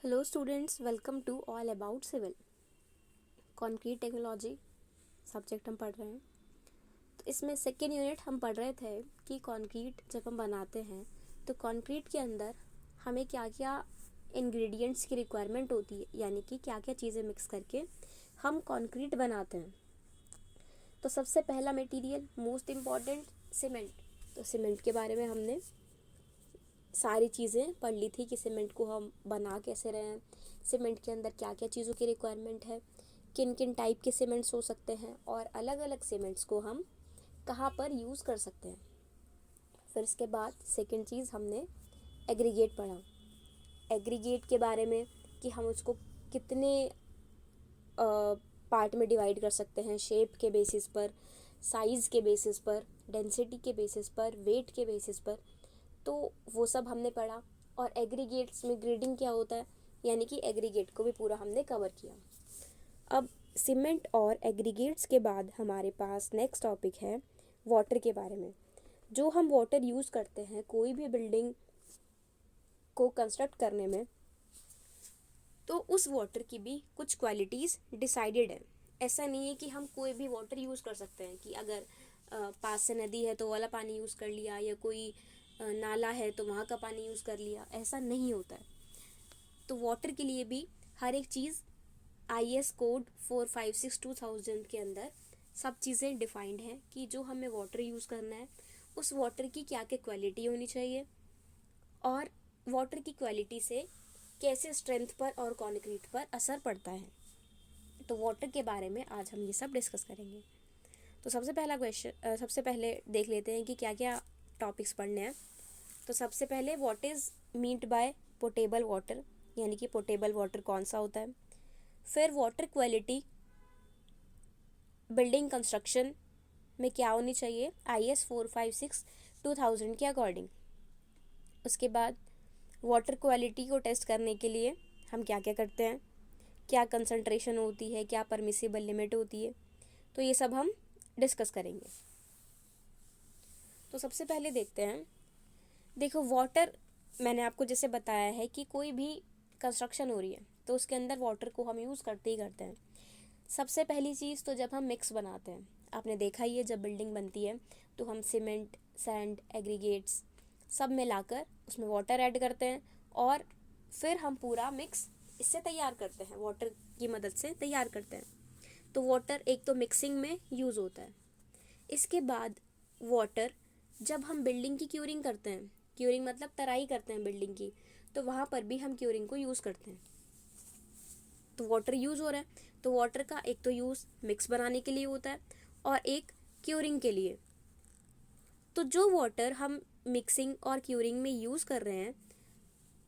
Hello students, welcome to all about civil. Concrete technology subject हम पढ़ रहे हैं। तो इसमें सेकेंड यूनिट हम पढ़ रहे थे कि कंक्रीट जब हम बनाते हैं तो कंक्रीट के अंदर हमें क्या क्या इंग्रेडिएंट्स की रिक्वायरमेंट होती है, यानी कि क्या क्या चीज़ें मिक्स करके हम कंक्रीट बनाते हैं। तो सबसे पहला मटेरियल मोस्ट इम्पॉर्टेंट सीमेंट। तो सीमेंट के बारे में हमने सारी चीज़ें पढ़ ली थी कि सीमेंट को हम बना कैसे रहे हैं, सीमेंट के अंदर क्या क्या चीज़ों की रिक्वायरमेंट है, किन किन टाइप के सीमेंट्स हो सकते हैं और अलग अलग सीमेंट्स को हम कहाँ पर यूज़ कर सकते हैं। फिर इसके बाद सेकंड चीज़ हमने एग्रीगेट पढ़ा। एग्रीगेट के बारे में कि हम उसको कितने पार्ट में डिवाइड कर सकते हैं, शेप के बेसिस पर, साइज़ के बेसिस पर, डेंसिटी के बेसिस पर, वेट के बेसिस पर। तो वो सब हमने पढ़ा। और एग्रीगेट्स में ग्रेडिंग क्या होता है, यानी कि एग्रीगेट को भी पूरा हमने कवर किया। अब सीमेंट और एग्रीगेट्स के बाद हमारे पास नेक्स्ट टॉपिक है वाटर के बारे में। जो हम वाटर यूज़ करते हैं कोई भी बिल्डिंग को कंस्ट्रक्ट करने में, तो उस वाटर की भी कुछ क्वालिटीज़ डिसाइडेड है। ऐसा नहीं है कि हम कोई भी वाटर यूज़ कर सकते हैं कि अगर पास से नदी है तो वाला पानी यूज़ कर लिया, या कोई नाला है तो वहाँ का पानी यूज़ कर लिया, ऐसा नहीं होता है। तो वाटर के लिए भी हर एक चीज़ IS कोड 456/2000 के अंदर सब चीज़ें डिफाइंड हैं कि जो हमें वाटर यूज़ करना है उस वाटर की क्या क्या क्वालिटी होनी चाहिए और वाटर की क्वालिटी से कैसे स्ट्रेंथ पर और कंक्रीट पर असर पड़ता है। तो वाटर के बारे में आज हम ये सब डिस्कस करेंगे। तो सबसे पहले देख लेते हैं कि क्या क्या टॉपिक्स पढ़ने हैं। तो सबसे पहले what is meant by potable water, यानी कि पोटेबल वाटर कौन सा होता है। फिर वाटर क्वालिटी बिल्डिंग कंस्ट्रक्शन में क्या होनी चाहिए IS 456/2000 के अकॉर्डिंग। उसके बाद वाटर क्वालिटी को टेस्ट करने के लिए हम क्या क्या करते हैं, क्या कंसंट्रेशन होती है, क्या परमिसिबल लिमिट होती है, तो ये सब हम डिस्कस करेंगे। तो सबसे पहले देखते हैं। देखो, वाटर मैंने आपको जैसे बताया है कि कोई भी कंस्ट्रक्शन हो रही है तो उसके अंदर वाटर को हम यूज़ करते ही करते हैं। सबसे पहली चीज़ तो जब हम मिक्स बनाते हैं, आपने देखा ही है जब बिल्डिंग बनती है तो हम सीमेंट, सैंड, एग्रीगेट्स सब मिलाकर उसमें वाटर ऐड करते हैं और फिर हम पूरा मिक्स इससे तैयार करते हैं, वाटर की मदद से तैयार करते हैं। तो वाटर एक तो मिक्सिंग में यूज़ होता है। इसके बाद वाटर जब हम बिल्डिंग की क्यूरिंग करते हैं, क्यूरिंग मतलब तराई करते हैं बिल्डिंग की, तो वहाँ पर भी हम क्यूरिंग को यूज़ करते हैं। तो वाटर यूज़ हो रहा है, तो वाटर का एक तो यूज़ मिक्स बनाने के लिए होता है और एक क्यूरिंग के लिए। तो जो वाटर हम मिक्सिंग और क्यूरिंग में यूज़ कर रहे हैं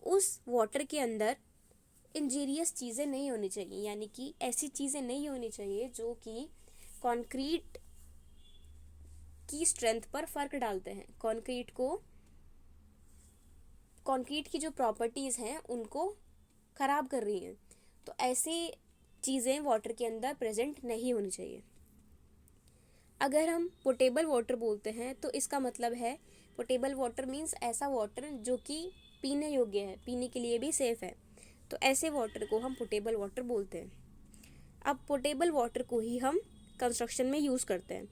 उस वाटर के अंदर इंजीरियस चीज़ें नहीं होनी चाहिए, यानी कि ऐसी चीज़ें नहीं होनी चाहिए जो कि कंक्रीट की स्ट्रेंथ पर फ़र्क डालते हैं, कंक्रीट की जो प्रॉपर्टीज़ हैं उनको ख़राब कर रही हैं। तो ऐसी चीज़ें वाटर के अंदर प्रेजेंट नहीं होनी चाहिए। अगर हम पोटेबल वाटर बोलते हैं तो इसका मतलब है, पोटेबल वाटर मीन्स ऐसा वाटर जो कि पीने योग्य है, पीने के लिए भी सेफ़ है। तो ऐसे वाटर को हम पोटेबल वाटर बोलते हैं। अब पोटेबल वाटर को ही हम कंस्ट्रक्शन में यूज़ करते हैं।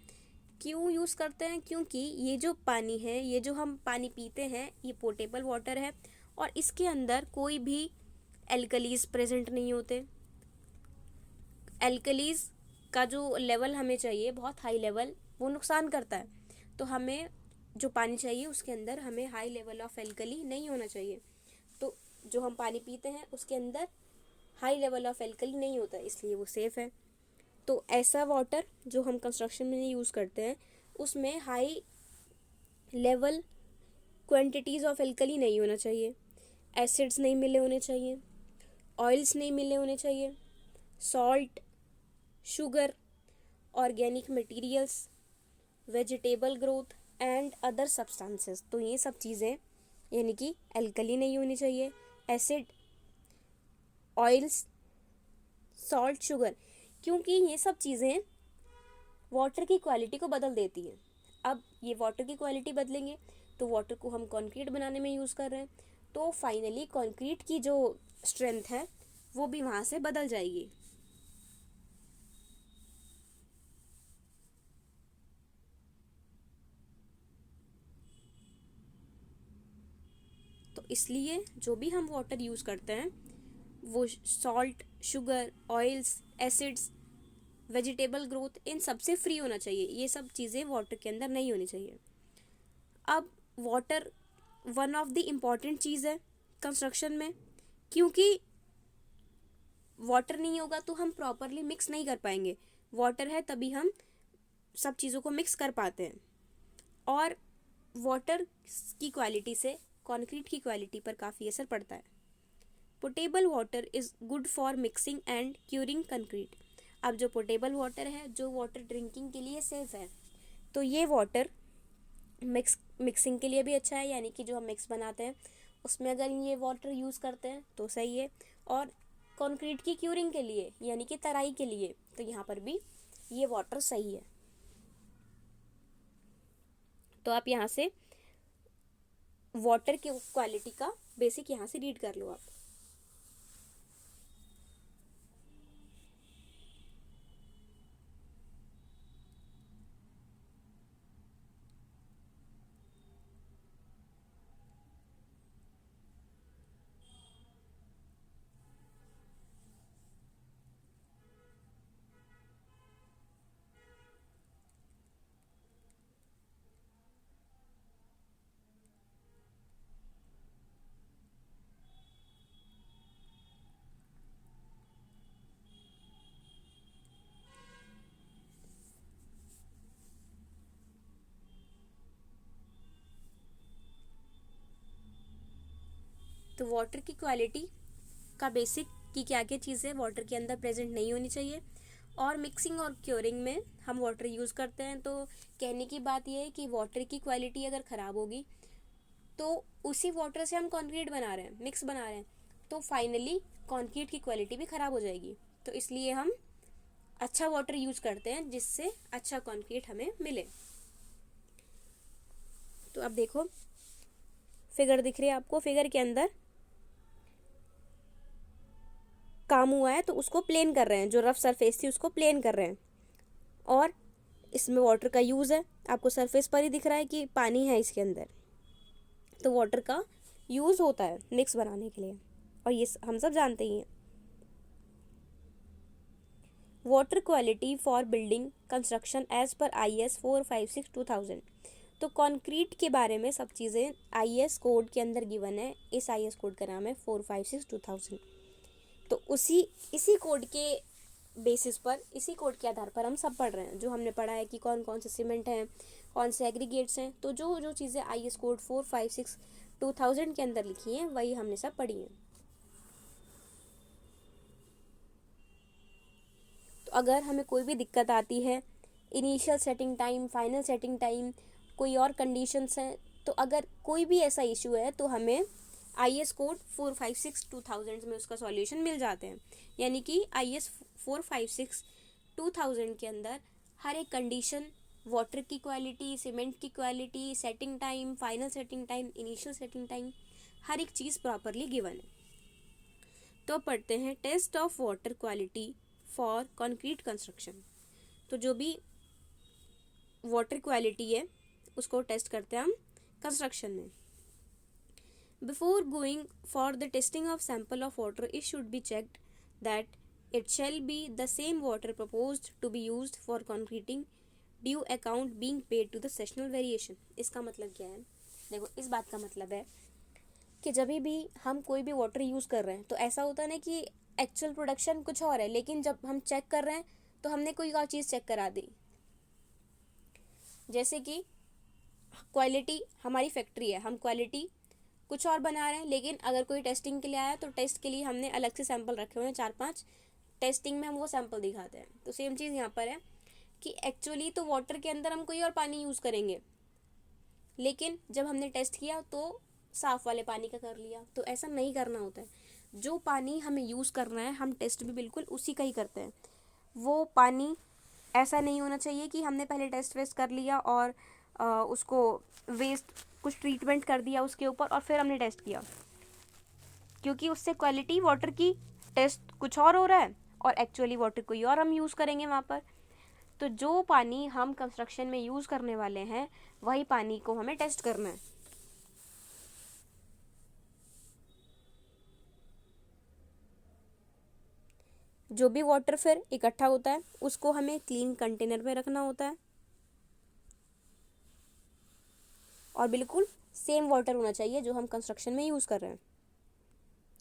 क्यों यूज़ करते हैं? क्योंकि ये जो पानी है, ये जो हम पानी पीते हैं, ये पोटेबल वाटर है और इसके अंदर कोई भी एल्कलीज प्रेजेंट नहीं होते। एल्कलीज का जो लेवल हमें चाहिए, बहुत हाई लेवल, वो नुकसान करता है। तो हमें जो पानी चाहिए उसके अंदर हमें हाई लेवल ऑफ एल्कली नहीं होना चाहिए। तो जो हम पानी पीते हैं उसके अंदर हाई लेवल ऑफ एल्कली नहीं होता, इसलिए वो सेफ़ है। तो ऐसा वाटर जो हम कंस्ट्रक्शन में यूज़ करते हैं उसमें high level quantities of alkali नहीं होना चाहिए, एसिड्स नहीं मिले होने चाहिए, ऑयल्स नहीं मिले होने चाहिए, salt, sugar, organic materials, vegetable growth and other substances. तो ये सब चीज़ें यानी कि एल्कली नहीं होनी चाहिए, एसिड, ऑयल्स, सॉल्ट, शुगर, क्योंकि ये सब चीज़ें वाटर की क्वालिटी को बदल देती हैं। अब ये वाटर की क्वालिटी बदलेंगे तो वाटर को हम कंक्रीट बनाने में यूज़ कर रहे हैं, तो फाइनली कंक्रीट की जो स्ट्रेंथ है वो भी वहाँ से बदल जाएगी। तो इसलिए जो भी हम वाटर यूज़ करते हैं वो salt, sugar, oils, acids, vegetable growth, इन सब से फ्री होना चाहिए। ये सब चीज़ें वाटर के अंदर नहीं होनी चाहिए। अब water one of the important चीज़ है कंस्ट्रक्शन में, क्योंकि वाटर नहीं होगा तो हम प्रॉपरली मिक्स नहीं कर पाएंगे। वाटर है तभी हम सब चीज़ों को मिक्स कर पाते हैं। और वाटर की क्वालिटी से कंक्रीट की क्वालिटी पर काफ़ी असर पड़ता है। Potable water is good for mixing and curing concrete. अब जो पोटेबल वाटर है, जो वाटर ड्रिंकिंग के लिए सेफ है, तो ये वाटर मिक्सिंग के लिए भी अच्छा है, यानी कि जो हम मिक्स बनाते हैं उसमें अगर ये वाटर यूज़ करते हैं तो सही है। और कंक्रीट की क्यूरिंग के लिए यानी कि तराई के लिए तो यहाँ पर भी ये वाटर सही है। तो आप यहाँ से वाटर की क्वालिटी का बेसिक यहाँ से रीड कर लो आप। तो वाटर की क्वालिटी का बेसिक की क्या क्या चीज़ें वाटर के अंदर प्रेजेंट नहीं होनी चाहिए। और मिक्सिंग और क्योरिंग में हम वाटर यूज़ करते हैं, तो कहने की बात यह है कि वाटर की क्वालिटी अगर ख़राब होगी तो उसी वाटर से हम कंक्रीट बना रहे हैं, मिक्स बना रहे हैं, तो फाइनली कंक्रीट की क्वालिटी भी ख़राब हो जाएगी। तो इसलिए हम अच्छा वाटर यूज़ करते हैं जिससे अच्छा कंक्रीट हमें मिले। तो अब देखो फिगर दिख रही है आपको, फिगर के अंदर काम हुआ है तो उसको प्लेन कर रहे हैं, जो रफ सरफेस थी उसको प्लेन कर रहे हैं। और इसमें वाटर का यूज़ है, आपको सरफेस पर ही दिख रहा है कि पानी है इसके अंदर, तो वाटर का यूज़ होता है मिक्स बनाने के लिए, और ये हम सब जानते ही हैं। Water quality for building construction as per IS 456/2000। तो कंक्रीट के बारे में सब चीज़ें IS कोड के अंदर गिवन है। इस IS कोड का नाम है 456/2000। तो इसी कोड के बेसिस पर, इसी कोड के आधार पर हम सब पढ़ रहे हैं। जो हमने पढ़ा है कि कौन कौन से सीमेंट हैं, कौन से एग्रीगेट्स हैं, तो जो जो चीज़ें IS कोड 456/2000 के अंदर लिखी हैं वही हमने सब पढ़ी हैं। तो अगर हमें कोई भी दिक्कत आती है, initial setting time, final setting time, कोई और कंडीशंस हैं, तो अगर कोई भी ऐसा इशू है तो हमें IS कोड 456/2000 में उसका सॉल्यूशन मिल जाते हैं। यानी कि IS 456/2000 के अंदर हर एक कंडीशन, वाटर की क्वालिटी, सीमेंट की quality, setting time, final setting time, initial setting time, हर एक चीज़ प्रॉपरली गिवन है। तो पढ़ते हैं test of water quality for concrete construction. तो जो भी वाटर क्वालिटी है उसको टेस्ट करते हैं हम कंस्ट्रक्शन में। Before going for the testing of sample of water it should be checked that it shall be the same water proposed to be used for concreting due account being paid to the seasonal variation. इसका मतलब क्या है? देखो, इस बात का मतलब है कि जब भी हम कोई भी वाटर यूज़ कर रहे हैं तो ऐसा होता है ना कि एक्चुअल प्रोडक्शन कुछ और है, लेकिन जब हम चेक कर रहे हैं तो हमने कोई और चीज़ चेक करा दी। जैसे कि क्वालिटी हमारी फैक्ट्री है, हम क्वालिटी कुछ और बना रहे हैं, लेकिन अगर कोई टेस्टिंग के लिए आया तो टेस्ट के लिए हमने अलग से सैंपल रखे हुए हैं 4-5, टेस्टिंग में हम वो सैंपल दिखाते हैं। तो सेम चीज़ यहाँ पर है कि एक्चुअली तो वाटर के अंदर हम कोई और पानी यूज़ करेंगे, लेकिन जब हमने टेस्ट किया तो साफ़ वाले पानी का कर लिया। तो ऐसा नहीं करना होता है। जो पानी हमें यूज़ करना है हम टेस्ट भी बिल्कुल उसी का ही करते हैं। वो पानी ऐसा नहीं होना चाहिए कि हमने पहले टेस्ट वेस्ट कर लिया और उसको वेस्ट कुछ ट्रीटमेंट कर दिया उसके ऊपर और फिर हमने टेस्ट किया। क्योंकि उससे क्वालिटी वाटर की टेस्ट कुछ और हो रहा है और एक्चुअली वाटर कोई और हम यूज़ करेंगे वहाँ पर। तो जो पानी हम कंस्ट्रक्शन में यूज़ करने वाले हैं वही पानी को हमें टेस्ट करना है। जो भी वाटर फिर इकट्ठा होता है उसको हमें क्लीन कंटेनर में रखना होता है और बिल्कुल सेम वाटर होना चाहिए जो हम कंस्ट्रक्शन में यूज़ कर रहे हैं।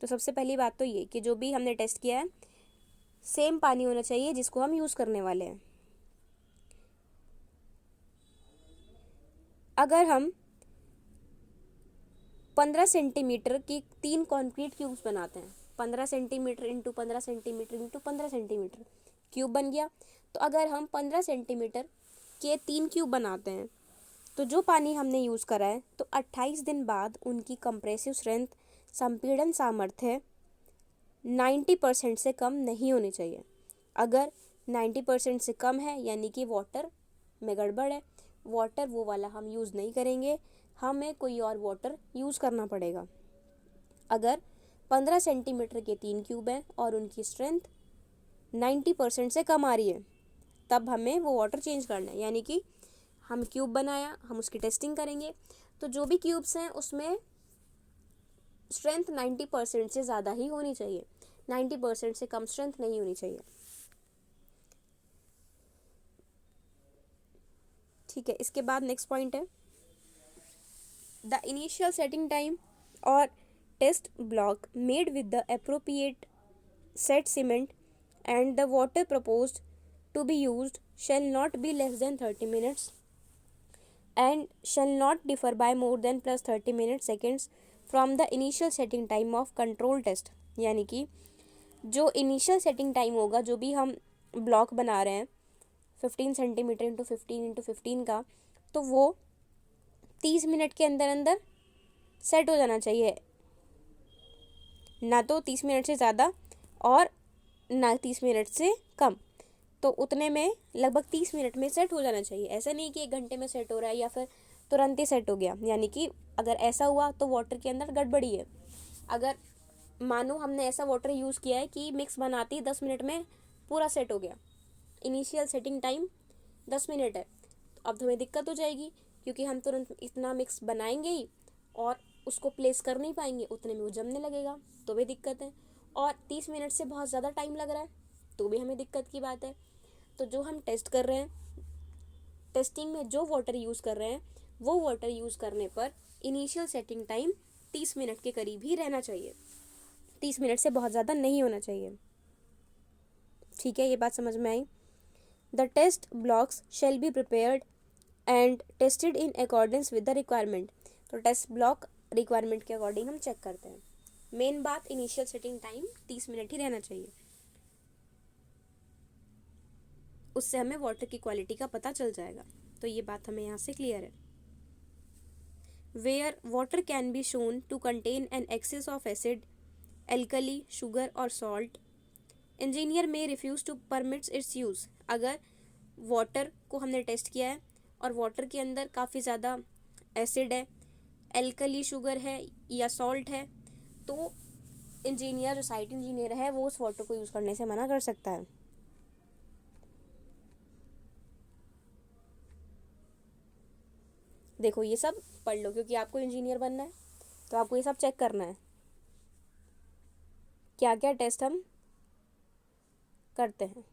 तो सबसे पहली बात तो ये कि जो भी हमने टेस्ट किया है सेम पानी होना चाहिए जिसको हम यूज़ करने वाले हैं। अगर हम 15 सेंटीमीटर की 3 कंक्रीट क्यूब्स बनाते हैं, 15 centimetre into 15 centimetre into 15 centimetre cube बन गया। तो अगर हम 15 सेंटीमीटर के 3 क्यूब बनाते हैं तो जो पानी हमने यूज़ करा है तो 28 दिन बाद उनकी कंप्रेसिव स्ट्रेंथ, संपीड़न सामर्थ्य 90% से कम नहीं होनी चाहिए। अगर 90% से कम है यानी कि वाटर में गड़बड़ है, वाटर वो वाला हम यूज़ नहीं करेंगे, हमें कोई और वाटर यूज़ करना पड़ेगा। अगर 15 सेंटीमीटर के 3 क्यूब हैं और उनकी स्ट्रेंथ 90% से कम आ रही है तब हमें वो वाटर चेंज करना है। यानी कि हम क्यूब बनाया, हम उसकी टेस्टिंग करेंगे तो जो भी क्यूब्स हैं उसमें स्ट्रेंथ 90% से ज़्यादा ही होनी चाहिए, 90% से कम स्ट्रेंथ नहीं होनी चाहिए। ठीक है, इसके बाद next point is the initial setting time और test block made with the appropriate set cement and the water proposed to be used shall not be less than 30 minutes and shall not differ by more than plus 30 minutes seconds from the initial setting time of control test। यानी कि जो initial setting time होगा, जो भी हम block बना रहे हैं 15 सेंटीमीटर इंटू 15 इंटू 15 का, तो वो 30 मिनट के अंदर अंदर सेट हो जाना चाहिए, ना तो 30 मिनट से ज़्यादा और ना 30 मिनट से कम। तो उतने में लगभग 30 मिनट में सेट हो जाना चाहिए। ऐसा नहीं कि 1 घंटे में सेट हो रहा है या फिर तुरंत ही सेट हो गया। यानी कि अगर ऐसा हुआ तो वाटर के अंदर गड़बड़ी है। अगर मानो हमने ऐसा वाटर यूज़ किया है कि मिक्स बनाते ही 10 मिनट में पूरा सेट हो गया, इनिशियल सेटिंग टाइम 10 मिनट है, तो अब हमें दिक्कत हो जाएगी क्योंकि हम तुरंत इतना मिक्स बनाएंगे ही और उसको प्लेस कर नहीं पाएंगे, उतने में वो जमने लगेगा, तो भी दिक्कत है। और 30 मिनट से बहुत ज़्यादा टाइम लग रहा है तो भी हमें दिक्कत की बात है। तो जो हम टेस्ट कर रहे हैं, टेस्टिंग में जो वाटर यूज़ कर रहे हैं वो वाटर यूज़ करने पर इनिशियल सेटिंग टाइम 30 मिनट के करीब ही रहना चाहिए, 30 मिनट से बहुत ज़्यादा नहीं होना चाहिए। ठीक है, ये बात समझ में आई। The test blocks shall be prepared and tested in accordance with the requirement. तो टेस्ट ब्लॉक रिक्वायरमेंट के अकॉर्डिंग हम चेक करते हैं। मेन बात, इनिशियल सेटिंग टाइम 30 मिनट ही रहना चाहिए, उससे हमें वाटर की क्वालिटी का पता चल जाएगा। तो ये बात हमें यहाँ से क्लियर है। Where water can be shown to contain an excess of acid, alkali, sugar और salt, engineer may refuse to permits its use. अगर वाटर को हमने टेस्ट किया है और वाटर के अंदर काफ़ी ज़्यादा एसिड है, एल्कली शुगर है या सॉल्ट है, तो इंजीनियर, जो साइट इंजीनियर है, वो उस वाटर को यूज़ करने से मना कर सकता है। देखो ये सब पढ़ लो क्योंकि आपको इंजीनियर बनना है, तो आपको ये सब चेक करना है क्या क्या टेस्ट हम करते हैं।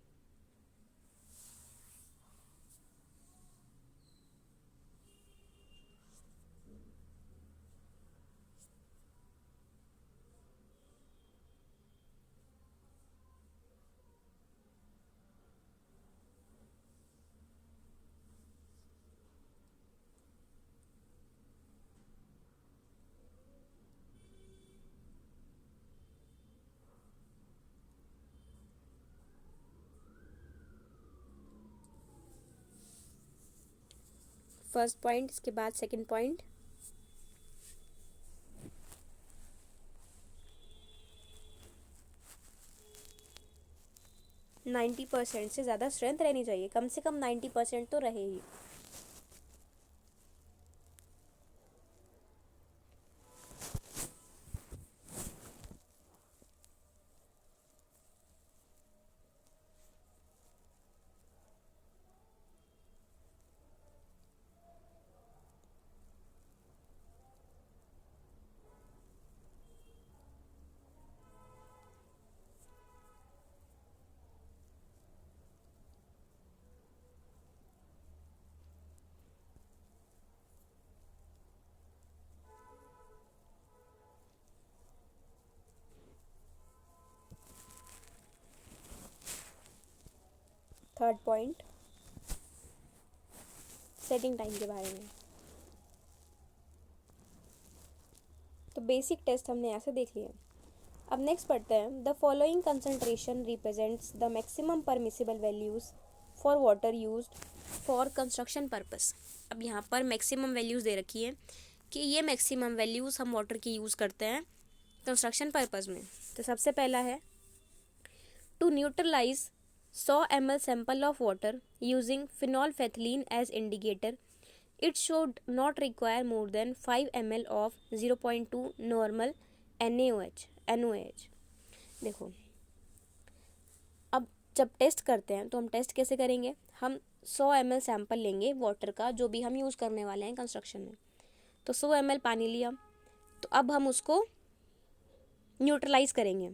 फर्स्ट पॉइंट, इसके बाद सेकंड पॉइंट। नाइन्टी परसेंट से ज़्यादा स्ट्रेंथ रहनी चाहिए, कम से कम 90% तो रहे ही। थर्ड पॉइंट सेटिंग टाइम के बारे में। तो बेसिक टेस्ट हमने ऐसे देख लिया। अब नेक्स्ट पढ़ते हैं, the following concentration represents the maximum permissible values for water used for construction purpose. अब यहाँ पर मैक्सिमम वैल्यूज़ दे रखी है कि ये मैक्सिमम वैल्यूज़ हम वाटर की यूज़ करते हैं कंस्ट्रक्शन पर्पस में। तो सबसे पहला है, to neutralize 100 ml sample of water using phenolphthalein as indicator, it should not require more than 5 ml of 0.2 normal NaOH। देखो, अब जब टेस्ट करते हैं तो हम टेस्ट कैसे करेंगे, हम 100 ml सैंपल लेंगे वाटर का जो भी हम यूज़ करने वाले हैं कंस्ट्रक्शन में। तो 100 ml पानी लिया, तो अब हम उसको न्यूट्रलाइज करेंगे।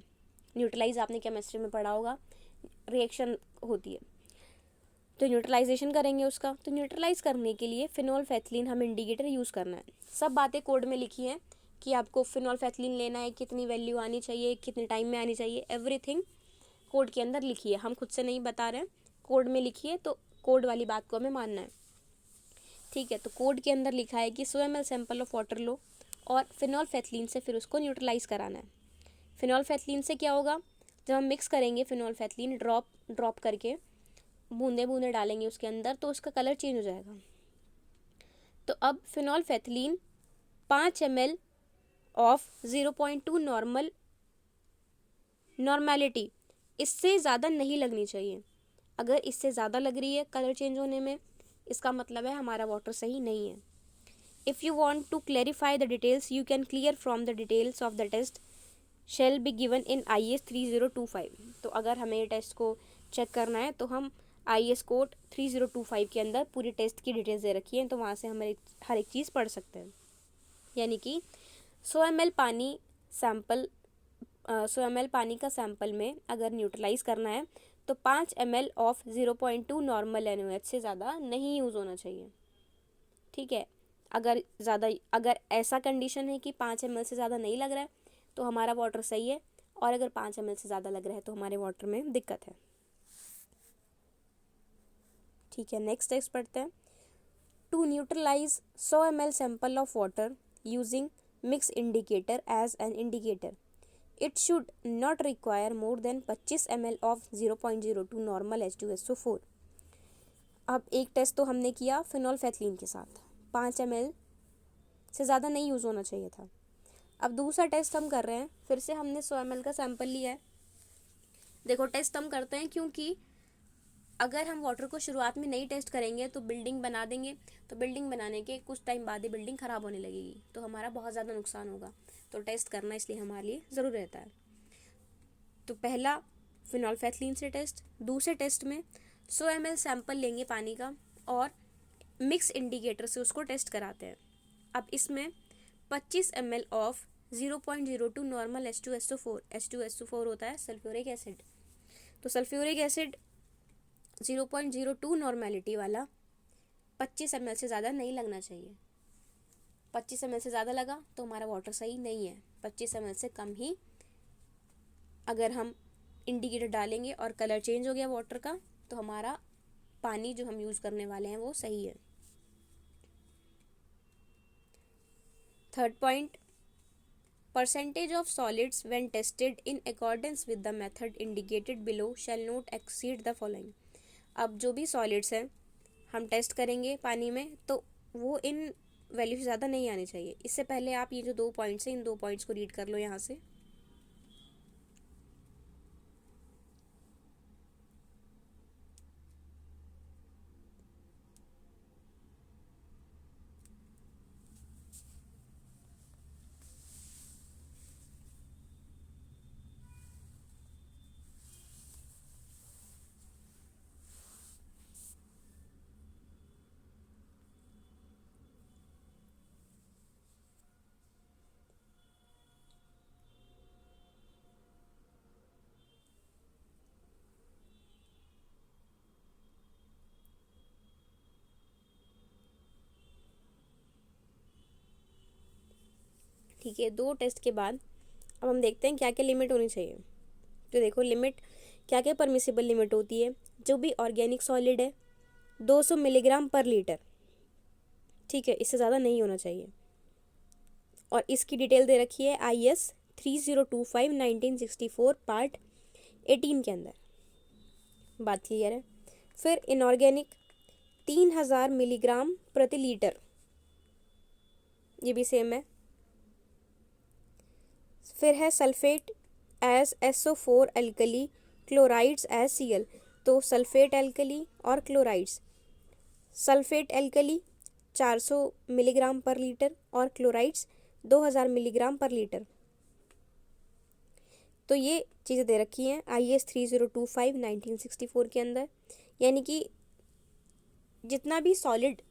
न्यूट्रलाइज आपने केमिस्ट्री में पढ़ा होगा, रिएक्शन होती है, तो न्यूट्रलाइजेशन करेंगे उसका। तो न्यूट्रलाइज करने के लिए फिनॉल्फेथिलीन हम इंडिकेटर यूज़ करना है। सब बातें कोड में लिखी हैं कि आपको फिनॉल्फेथिलीन लेना है, कितनी वैल्यू आनी चाहिए, कितने टाइम में आनी चाहिए, एवरीथिंग कोड के अंदर लिखी है। हम खुद से नहीं बता रहे हैं, कोड में लिखी है, तो कोड वाली बात को हमें मानना है। ठीक है, तो कोड के अंदर लिखा है कि 100 ml सैंपल ऑफ वाटर लो और फिनॉल्फेथिलीन से फिर उसको न्यूट्रलाइज कराना है। फिनॉल्फेथिलीन से क्या होगा, जब हम मिक्स करेंगे फिनॉल्फेथिलीन ड्रॉप करके बूंदे बूंदे डालेंगे उसके अंदर, तो उसका कलर चेंज हो जाएगा। तो अब फिनॉल्फेथिलीन 5 ml ऑफ 0.2 नॉर्मैलिटी, इससे ज़्यादा नहीं लगनी चाहिए। अगर इससे ज़्यादा लग रही है कलर चेंज होने में, इसका मतलब है हमारा वाटर सही नहीं है। If you want to clarify the details you can clear from the details of the test shall be given in IS 3025। तो अगर हमें ये टेस्ट को चेक करना है तो हम IS कोड 3025 के अंदर पूरी टेस्ट की डिटेल्स दे रखी हैं, तो वहाँ से हम हर एक चीज़ पढ़ सकते हैं। यानी कि 100 ml पानी सैंपल 100 ml पानी का सैंपल में अगर न्यूट्रलाइज करना है तो 5 ml ऑफ 0.2 नॉर्मल NaOH से ज़्यादा नहीं यूज़ होना चाहिए। ठीक है, अगर ऐसा कंडीशन है कि 5 ml से ज़्यादा नहीं लग रहा है तो हमारा वाटर सही है, और अगर 5 ml से ज़्यादा लग रहा है तो हमारे वाटर में दिक्कत है। ठीक है, नेक्स्ट टेक्स्ट पढ़ते हैं, to neutralize 100 ml sample of water using mix indicator as an indicator, it should not require more than 25 ml of 0.02 normal H2SO4। अब एक टेस्ट तो हमने किया फिनॉल्फेथिलीन के साथ, 5 ml से ज़्यादा नहीं यूज़ होना चाहिए था। अब दूसरा टेस्ट हम कर रहे हैं, फिर से हमने 100 ml का सैंपल लिया है। देखो, टेस्ट हम करते हैं क्योंकि अगर हम वाटर को शुरुआत में नहीं टेस्ट करेंगे तो बिल्डिंग बना देंगे, तो बिल्डिंग बनाने के कुछ टाइम बाद ही बिल्डिंग ख़राब होने लगेगी, तो हमारा बहुत ज़्यादा नुकसान होगा। तो टेस्ट करना इसलिए हमारे लिए ज़रूर रहता है। तो पहला फिनॉल्फेथिलीन से टेस्ट, दूसरे टेस्ट में 100 ml सैंपल लेंगे पानी का और मिक्स इंडिकेटर से उसको टेस्ट कराते हैं। अब इसमें 25 ml of 0.02 normal H2SO4, H2SO4 होता है सल्फ्यूरिक एसिड। तो सल्फ्यूरिक एसिड 0.02 नॉर्मेलिटी वाला 25 ml से ज़्यादा नहीं लगना चाहिए। 25 ml से ज़्यादा लगा तो हमारा वाटर सही नहीं है। 25 ml से कम ही अगर हम इंडिकेटर डालेंगे और कलर चेंज हो गया वाटर का, तो हमारा पानी जो हम यूज़ करने वाले हैं वो सही है। Third point, percentage of solids when tested in accordance with the method indicated below shall not exceed the following। अब जो भी सॉलिड्स हैं हम टेस्ट करेंगे पानी में, तो वो इन वैल्यू से ज़्यादा नहीं आनी चाहिए। इससे पहले आप ये जो 2 पॉइंट्स हैं, इन 2 पॉइंट्स को रीड कर लो यहाँ से। ठीक है, 2 टेस्ट के बाद अब हम देखते हैं क्या क्या लिमिट होनी चाहिए। तो देखो, लिमिट क्या क्या परमिसिबल लिमिट होती है। जो भी ऑर्गेनिक सॉलिड है 200 मिलीग्राम पर लीटर, ठीक है, इससे ज़्यादा नहीं होना चाहिए। और इसकी डिटेल दे रखी है IS 3025/1964 पार्ट 18 के अंदर। बात क्लियर है। फिर इनऑर्गेनिक 3000 मिलीग्राम प्रति लीटर, ये भी सेम है। फिर है sulphate as SO4 alkali, chlorides as Cl। तो सल्फेट एल्कली और chlorides, sulphate alkali 400 milligram per litre और क्लोराइड्स 2000 मिलीग्राम पर लीटर। तो ये चीज़ें दे रखी हैं IS 3025/1964 के अंदर। यानी कि जितना भी सॉलिड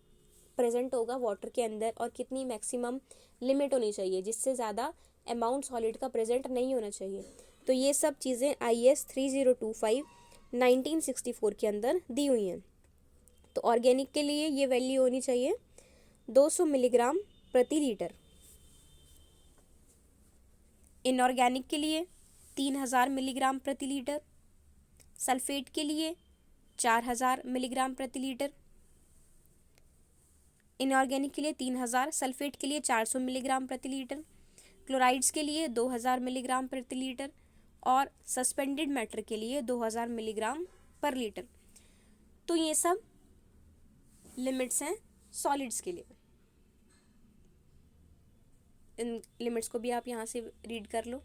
प्रेजेंट होगा वाटर के अंदर और कितनी मैक्सिमम लिमिट होनी चाहिए, जिससे ज़्यादा अमाउंट सॉलिड का प्रेजेंट नहीं होना चाहिए। तो ये सब चीज़ें IS 3025/1964 के अंदर दी हुई हैं। तो ऑर्गेनिक के लिए ये वैल्यू होनी चाहिए 200 मिलीग्राम प्रति लीटर। इनऑर्गेनिक के लिए 3000 मिलीग्राम प्रति लीटर, सल्फेट के लिए 4000 मिलीग्राम प्रति लीटर, इनऑर्गेनिक के लिए 3000, सल्फेट के लिए 400 मिलीग्राम प्रति लीटर, क्लोराइड्स के लिए 2000 मिलीग्राम प्रति लीटर और सस्पेंडेड मैटर के लिए 2000 मिलीग्राम पर लीटर। तो ये सब लिमिट्स हैं सॉलिड्स के लिए। इन लिमिट्स को भी आप यहाँ से रीड कर लो।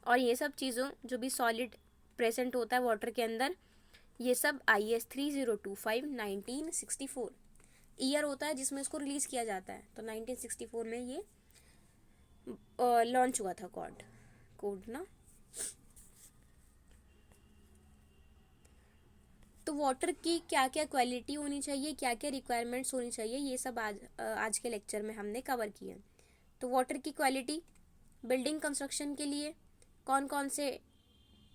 और ये सब चीज़ों जो भी सॉलिड प्रेजेंट होता है वाटर के अंदर, ये सब IS 3025/1964 ईयर होता है जिसमें इसको रिलीज़ किया जाता है। तो 1964 में ये लॉन्च हुआ था कोड ना। तो वाटर की क्या क्या क्वालिटी होनी चाहिए, क्या क्या रिक्वायरमेंट्स होनी चाहिए, ये सब आज के लेक्चर में हमने कवर किया। तो वाटर की क्वालिटी, बिल्डिंग कंस्ट्रक्शन के लिए कौन कौन से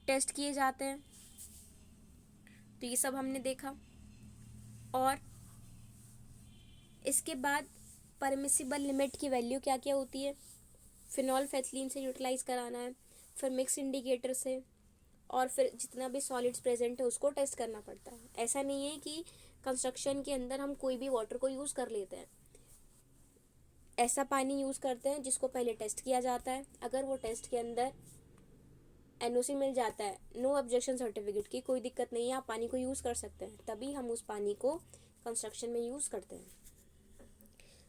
टेस्ट किए जाते हैं, तो ये सब हमने देखा। और इसके बाद परमिसिबल लिमिट की वैल्यू क्या क्या होती है, फिनॉल्फेथिलीन से यूटिलाइज कराना है, फिर मिक्स इंडिकेटर से, और फिर जितना भी सॉलिड्स प्रेजेंट है उसको टेस्ट करना पड़ता है। ऐसा नहीं है कि कंस्ट्रक्शन के अंदर हम कोई भी वाटर को यूज़ कर लेते हैं। ऐसा पानी यूज़ करते हैं जिसको पहले टेस्ट किया जाता है। अगर वो टेस्ट के अंदर NOC मिल जाता है, नो ऑब्जेक्शन सर्टिफिकेट की, कोई दिक्कत नहीं है, आप पानी को यूज़ कर सकते हैं, तभी हम उस पानी को कंस्ट्रक्शन में यूज़ करते हैं।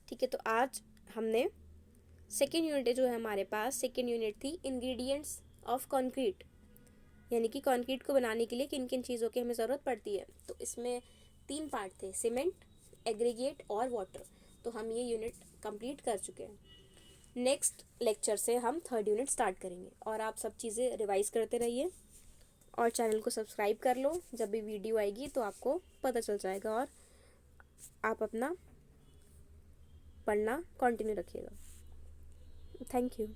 ठीक है, तो आज हमने सेकेंड यूनिट जो है हमारे पास, सेकेंड यूनिट थी इंग्रेडिएंट्स ऑफ कंक्रीट, यानी कि कंक्रीट को बनाने के लिए किन किन चीज़ों की हमें ज़रूरत पड़ती है। तो इसमें 3 पार्ट थे, सीमेंट, एग्रीगेट और वाटर। तो हम ये यूनिट कंप्लीट कर चुके हैं। नेक्स्ट लेक्चर से हम थर्ड यूनिट स्टार्ट करेंगे। और आप सब चीज़ें रिवाइज करते रहिए और चैनल को सब्सक्राइब कर लो, जब भी वीडियो आएगी तो आपको पता चल जाएगा और आप अपना पढ़ना कंटिन्यू रखिएगा। Thank you.